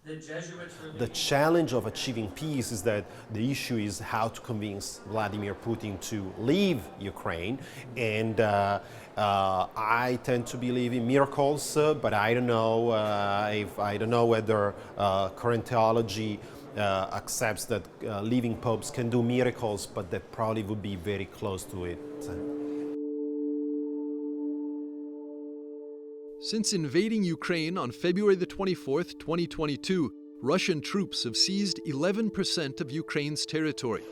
The challenge of achieving peace is that the issue is how to convince Vladimir Putin to leave Ukraine, and I tend to believe in miracles, but I don't know I don't know whether current theology accepts that living popes can do miracles, but that probably would be very close to it. Since invading Ukraine on February the 24th, 2022, Russian troops have seized 11% of Ukraine's territory.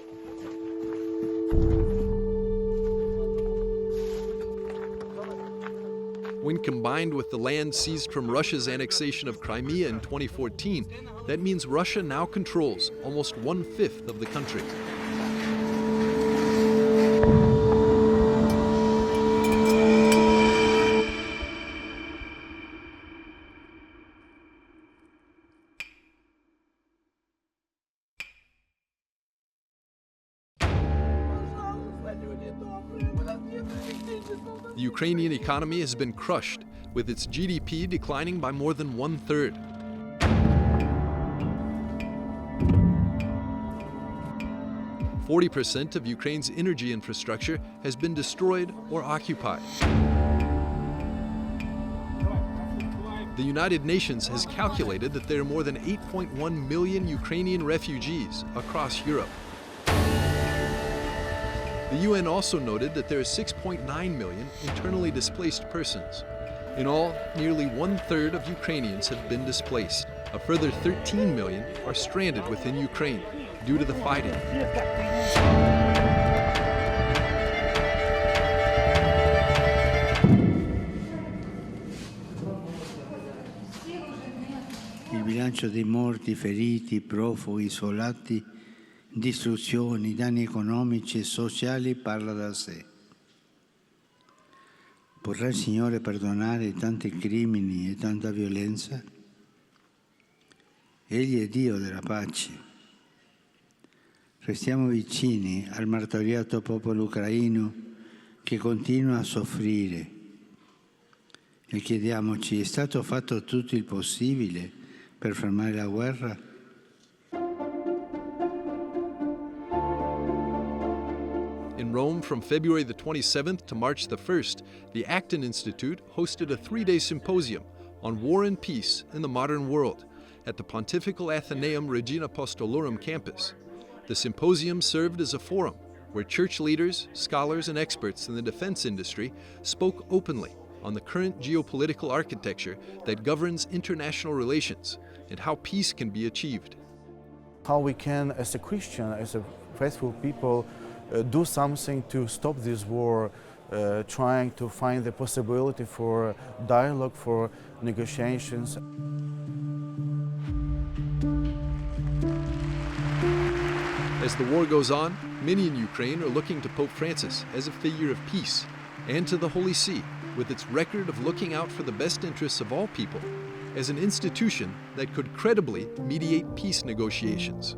When combined with the land seized from Russia's annexation of Crimea in 2014, that means Russia now controls almost 1/5 of the country. The Ukrainian economy has been crushed, with its GDP declining by more than 1/3. % of Ukraine's energy infrastructure has been destroyed or occupied. The United Nations has calculated that there are more than 8.1 million Ukrainian refugees across Europe. The UN also noted that there are 6.9 million internally displaced persons. In all, nearly 1/3 of Ukrainians have been displaced. A further 13 million are stranded within Ukraine due to the fighting. Il bilancio dei morti, feriti, profughi, isolati, distruzioni, danni economici e sociali parla da sé. Potrà il Signore perdonare tanti crimini e tanta violenza? Egli è Dio della pace. Restiamo vicini al martoriato popolo ucraino che continua a soffrire e chiediamoci: è stato fatto tutto il possibile per fermare la guerra? In Rome, from February the 27th to March the 1st, the Acton Institute hosted a 3-day symposium on war and peace in the modern world at the Pontifical Athenaeum Regina Apostolorum campus. The symposium served as a forum where church leaders, scholars, and experts in the defense industry spoke openly on the current geopolitical architecture that governs international relations and how peace can be achieved. How we can, as a Christian, as a faithful people, do something to stop this war, trying to find the possibility for dialogue, for negotiations. As the war goes on, many in Ukraine are looking to Pope Francis as a figure of peace, and to the Holy See, with its record of looking out for the best interests of all people, as an institution that could credibly mediate peace negotiations.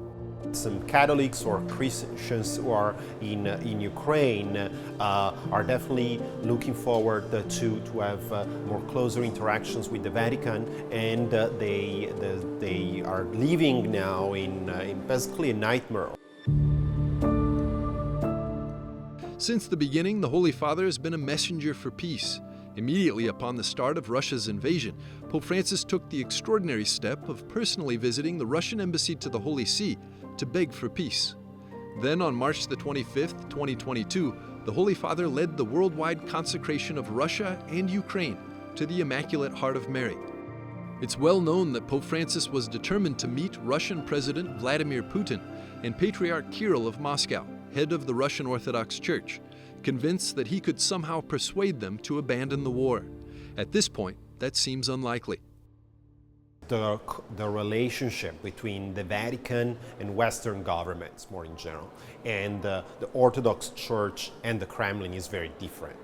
Some Catholics or Christians who are in Ukraine are definitely looking forward to have more closer interactions with the Vatican, and they are living now in basically a nightmare. Since the beginning, the Holy Father has been a messenger for peace. Immediately upon the start of Russia's invasion, Pope Francis took the extraordinary step of personally visiting the Russian embassy to the Holy See to beg for peace. Then on March the 25th, 2022, the Holy Father led the worldwide consecration of Russia and Ukraine to the Immaculate Heart of Mary. It's well known that Pope Francis was determined to meet Russian President Vladimir Putin and Patriarch Kirill of Moscow, head of the Russian Orthodox Church, convinced that he could somehow persuade them to abandon the war. At this point, that seems unlikely. The relationship between the Vatican and Western governments, more in general, and the Orthodox Church and the Kremlin is very different.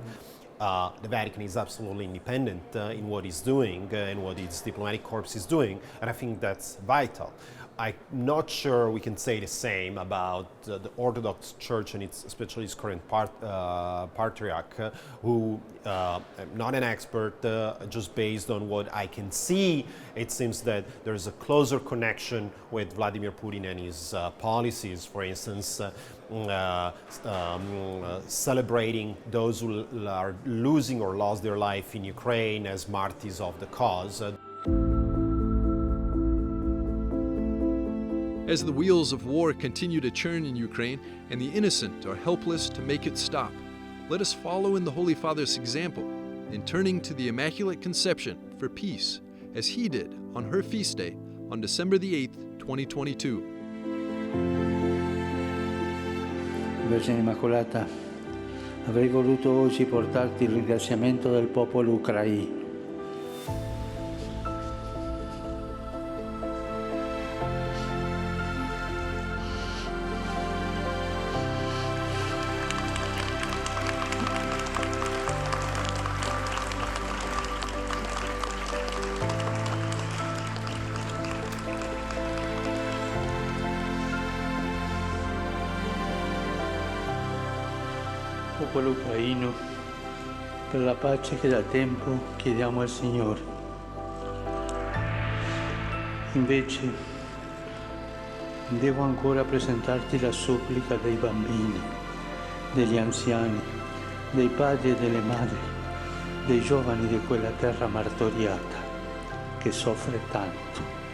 the Vatican is absolutely independent in what it's doing and what its diplomatic corps is doing, and I think that's vital. I'm not sure we can say the same about the Orthodox Church and especially its current patriarch, who I'm not an expert, just based on what I can see, it seems that there's a closer connection with Vladimir Putin and his policies. For instance, celebrating those who are losing or lost their life in Ukraine as martyrs of the cause. As the wheels of war continue to churn in Ukraine and the innocent are helpless to make it stop, let us follow in the Holy Father's example in turning to the Immaculate Conception for peace, as he did on her feast day on December the 8th, 2022. Vergine Immacolata, avrei voluto oggi portarti il ringraziamento del popolo ucraino. Popolo ucraino, per la pace che da tempo chiediamo al Signore. Invece, devo ancora presentarti la supplica dei bambini, degli anziani, dei padri e delle madri, dei giovani di quella terra martoriata che soffre tanto.